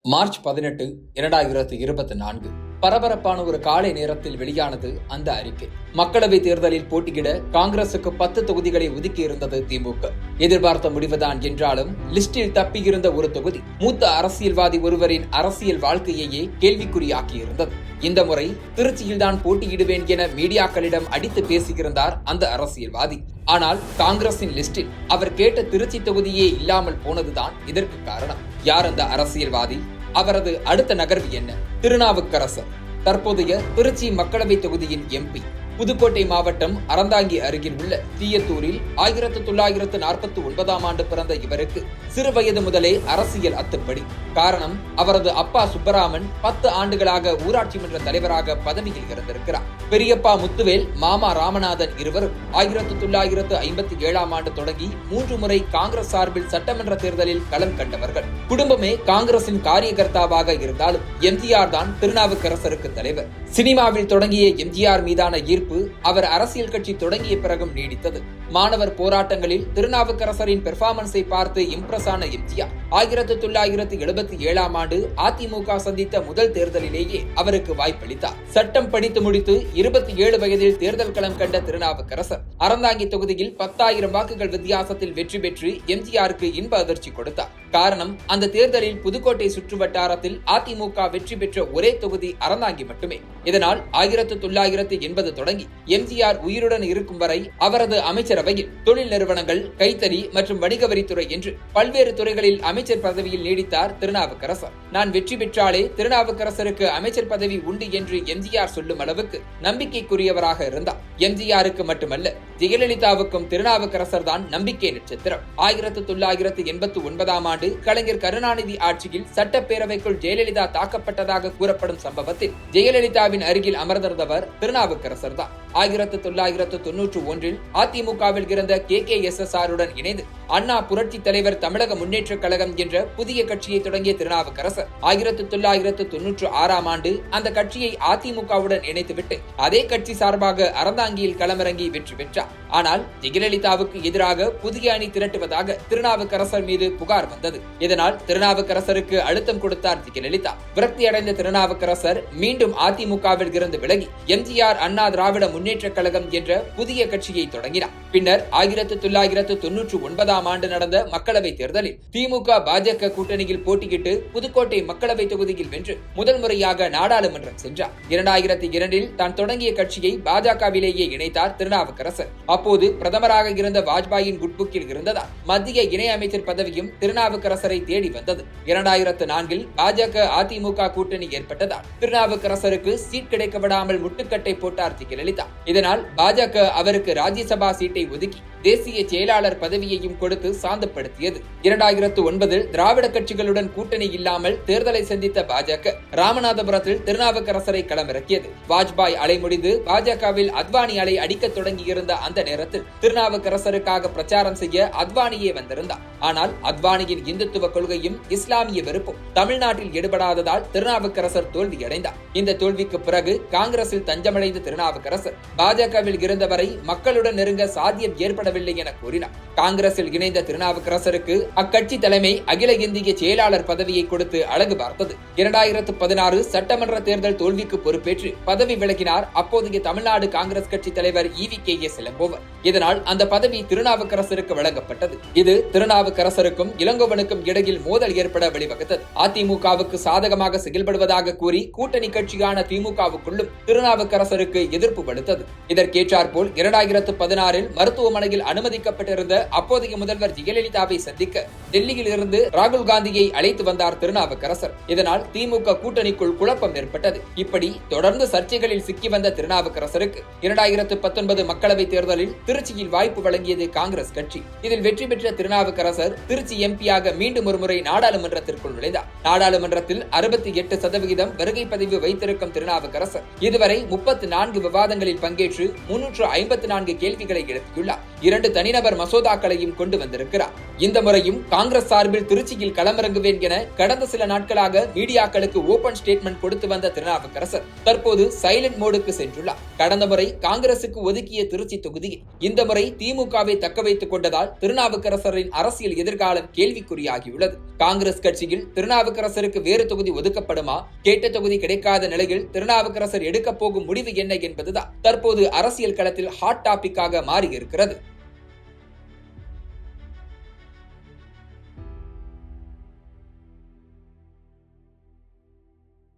March 18, 2024 பரபரப்பான ஒரு காலை நேரத்தில் வெளியானது அந்த அறிக்கை. மக்களவை தேர்தலில் போட்டியிட காங்கிரசுக்கு 10 தொகுதிகளை ஒதுக்கி இருந்தது திமுக. எதிர்பார்த்த முடிவுதான் என்றாலும் லிஸ்டில் தப்பியிருந்த ஒரு தொகுதி மூத்த அரசியல்வாதி ஒருவரின் அரசியல் வாழ்க்கையையே கேள்விக்குறியாக்கியிருந்தது. இந்த முறை திருச்சியில்தான் போட்டியிடுவேன் என மீடியாக்களிடம் அடித்து பேசியிருந்தார் அந்த அரசியல்வாதி. ஆனால் காங்கிரசின் லிஸ்டில் அவர் கேட்ட திருச்சி தொகுதியே இல்லாமல் போனதுதான் இதற்கு காரணம். யார் அந்த அரசியல்வாதி? அவரது அடுத்த நகர்வு என்ன? திருநாவுக்கரசர் தற்போதைய திருச்சி மக்களவை தொகுதியின் எம்பி. புதுக்கோட்டை மாவட்டம் அறந்தாங்கி அருகில் உள்ள தீயத்தூரில் 1949 ஆண்டு பிறந்த இவருக்கு சிறு வயது முதலே அரசியல் அத்துப்படி. காரணம், அவரது அப்பா சுப்பராமன் 10 ஆண்டுகளாக ஊராட்சி மன்ற தலைவராக பதவியில் இருந்திருக்கிறார். பெரியப்பா முத்துவேல், மாமா ராமநாதன் இருவரும் 1957 ஆண்டு தொடங்கி 3 முறை காங்கிரஸ் சார்பில் சட்டமன்ற தேர்தலில் களம் கண்டவர்கள். குடும்பமே காங்கிரசின் காரியகர்த்தாவாக இருந்தாலும் எம்ஜிஆர் தான் திருநாவுக்கரசருக்கு தலைவர். சினிமாவில் தொடங்கிய எம்ஜிஆர் மீதான ஈர்ப்பு அவர் அரசியல் கட்சி தொடங்கிய பிறகும் நீடித்தது. மாணவர் போராட்டங்களில் திருநாவுக்கரசரின் பெர்ஃபார்மன்ஸை பார்த்து இம்ப்ரெஸ் ஆன எம்ஜிஆர் 1977 ஆண்டு அதிமுக சந்தித்த முதல் தேர்தலிலேயே அவருக்கு வாய்ப்பளித்தார். சட்டம் படித்து முடித்து 27 வயதில் தேர்தல் களம் கண்ட திருநாவுக்கரசர் அறந்தாங்கி தொகுதியில் 10,000 வாக்குகள் வித்தியாசத்தில் வெற்றி பெற்று எம்ஜிஆருக்கு இன்ப அதிர்ச்சி கொடுத்தார். காரணம், அந்த தேர்தலில் புதுக்கோட்டை சுற்று வட்டாரத்தில் அதிமுக வெற்றி பெற்ற ஒரே தொகுதி அறந்தாங்கி மட்டுமே. இதனால் 1980 தொடங்கி எம்ஜிஆர் உயிருடன் இருக்கும் வரை அவரது அமைச்சரவையில் தொழில் நிறுவனங்கள், கைத்தறி மற்றும் வணிக வரித்துறை என்று பல்வேறு துறைகளில் அமைச்சர் பதவியில் நீடித்தார் திருநாவுக்கரசர். நான் வெற்றி பெற்றாலே திருநாவுக்கரசருக்கு அமைச்சர் பதவி உண்டு என்று எம்ஜிஆர் சொல்லும் அளவுக்கு நம்பிக்கைக்குரியவராக இருந்தார். எம்ஜிஆருக்கு மட்டுமல்ல, ஜெயலலிதாவுக்கும் திருநாவுக்கரசர் தான் நம்பிக்கை நட்சத்திரம். 1989 ஆண்டு கலைஞர் கருணாநிதி ஆட்சியில் சட்டப்பேரவைக்குள் ஜெயலலிதா தாக்கப்பட்டதாக கூறப்படும் சம்பவத்தில் ஜெயலலிதாவின் அருகில் அமர்ந்திருந்தவர் திருநாவுக்கரசர் தான். 1991 அதிமுகவில் இருந்த KKSSR-உடன் இணைந்து அண்ணா புரட்சி தலைவர் தமிழக முன்னேற்ற கழகம் என்ற புதிய கட்சியை தொடங்கிய திருநாவுக்கரசர் 1996 ஆண்டு அந்த கட்சியை அதிமுகவுடன் இணைத்துவிட்டு அதே கட்சி சார்பாக அறந்தாங்கியில் களமிறங்கி வெற்றி பெற்றார். ஆனால் ஜெயலலிதாவுக்கு எதிராக புதிய அணி திரட்டுவதாக திருநாவுக்கரசர் மீது புகார் வந்தது. இதனால் திருநாவுக்கரசருக்கு அழுத்தம் கொடுத்தார் ஜெயலலிதா. விரக்தி அடைந்த திருநாவுக்கரசர் மீண்டும் அதிமுகவில் இருந்து விலகி எம்ஜிஆர் அண்ணா திராவிட முன்னேற்ற கழகம் என்ற புதிய கட்சியை தொடங்கினார். பின்னர் 1999 ஆண்டு நடந்த மக்களவை தேர்தலில் திமுக பாஜக கூட்டணியில் போட்டியிட்டு புதுக்கோட்டை மக்களவை தொகுதியில் வென்று முதல் முறையாக நாடாளுமன்றம் சென்றார். 2002 தான் தொடங்கிய கட்சியை பாஜகவிலேயே இணைத்தார் திருநாவுக்கரசர். அப்போது பிரதமராக இருந்த வாஜ்பாயின் குட்புக்கில் இருந்ததால் மத்திய இணை அமைச்சர் பதவியும் திருநாவுக்கரசரை தேடி வந்தது. 2004 பாஜக அதிமுக கூட்டணி ஏற்பட்டதால் திருநாவுக்கரசருக்கு சீட் கிடைக்க விடாமல் முட்டுக்கட்டை போட்டார் ஜெயலலிதா. இதனால் பாஜக அவருக்கு ராஜ்யசபா சீட்டை ஒதுக்கி தேசிய செயலாளர் பதவியையும் கொடுத்து சாந்தப்படுத்தியது. 2009 திராவிட கட்சிகளுடன் கூட்டணி இல்லாமல் தேர்தலை சந்தித்த பாஜக ராமநாதபுரத்தில் திருநாவுக்கரசரை களமிறக்கியது. வாஜ்பாய் அலை முடிந்து பாஜகவில் அத்வானி அலை அடிக்க தொடங்கியிருந்த அந்த நேரத்தில் திருநாவுக்கரசருக்காக பிரச்சாரம் செய்ய அத்வானியே வந்திருந்தார். ஆனால் அத்வானியின் இந்துத்துவ கொள்கையும் இஸ்லாமிய வெறுப்பும் தமிழ்நாட்டில் எடுபடாததால் திருநாவுக்கரசர் தோல்வியடைந்தார். இந்த தோல்விக்கு பிறகு காங்கிரசில் தஞ்சமடைந்த திருநாவுக்கரசர் பாஜகவில் இருந்தவரை மக்களுடன் நெருங்க சாத்தியம் ஏற்படவில்லை என கூறினார். காங்கிரசில் இணைந்த திருநாவுக்கரசருக்கு அக்கட்சி தலைமை அகில இந்திய செயலாளர் பதவியை கொடுத்து அழகு பார்த்தது. 2016 சட்டமன்ற தேர்தல் தோல்விக்கு பொறுப்பேற்று பதவி விலகினார் அப்போதைய தமிழ்நாடு காங்கிரஸ் கட்சி தலைவர் EVKS இளங்கோவன். இதனால் அந்த பதவி திருநாவுக்கரசருக்கு வழங்கப்பட்டது. இது திருநாவுக்கரசருக்கும் இளங்கோவனுக்கும் இடையில் மோதல் ஏற்பட வழிவகுத்தது. அதிமுகவுக்கு சாதகமாக செயல்படுவதாக கூறி கூட்டணி கட்சியான திமுகவுக்குள்ளும் திருநாவுக்கரசருக்கு எதிர்ப்பு வலுத்தது. இதற்கேற்றாற்போல் 2016 மருத்துவமனையில் அனுமதிக்கப்பட்டிருந்த அப்போதைய முதல்வர் ஜெயலலிதாவை சந்திக்க டெல்லியில் இருந்து ராகுல் காந்தியை அழைத்து வந்தார் திருநாவுக்கரசர். இதனால் திமுக கூட்டணிக்குள் குழப்பம் ஏற்பட்டது. இப்படி தொடர்ந்து சர்ச்சைகளில் சிக்கி வந்த திருநாவுக்கரசருக்கு 2019 மக்களவை தேர்தலில் திருச்சியில் வாய்ப்பு வழங்கியது காங்கிரஸ் கட்சி. இதில் வெற்றி பெற்ற திருநாவுக்கரசர் திருச்சி எம்பியாக மீண்டும் ஒருமுறை நாடாளுமன்றத்திற்குள் நுழைந்தார். நாடாளுமன்றத்தில் 68% வருகை பதிவு வைத்திருக்கும் திருநாவுக்கரசர் இதுவரை 34 விவாதங்களில் பங்கேற்று 354 கேள்விகளை எழுப்பியுள்ளார். 2 தனிநபர் மசோதாக்களையும் கொண்டு வந்திருக்கிறார். இந்த முறையும் காங்கிரஸ் சார்பில் திருச்சியில் களமிறங்குவேன் என கடந்த சில நாட்களாக மீடியாக்களுக்கு ஓபன் ஸ்டேட்மெண்ட் கொடுத்து வந்த திருநாவுக்கரசர் தற்போது சைலண்ட் மோடுக்கு சென்றுள்ளார். கடந்த முறை காங்கிரசுக்கு ஒதுக்கிய திருச்சி தொகுதியில் இந்த முறை திமுகவை தக்க வைத்துக் கொண்டதால் திருநாவுக்கரசரின் அரசியல் எதிர்காலம் கேள்விக்குறியாகியுள்ளது. காங்கிரஸ் கட்சியில் திருநாவுக்கரசருக்கு வேறு தொகுதி ஒதுக்கப்படுமா, கேட்ட தொகுதி கிடைக்காத நிலையில் திருநாவுக்கரசர் எடுக்க போகும் முடிவு என்ன என்பதுதான் தற்போது அரசியல் களத்தில் ஹாட் டாபிக்காக மாறியிருக்கிறது.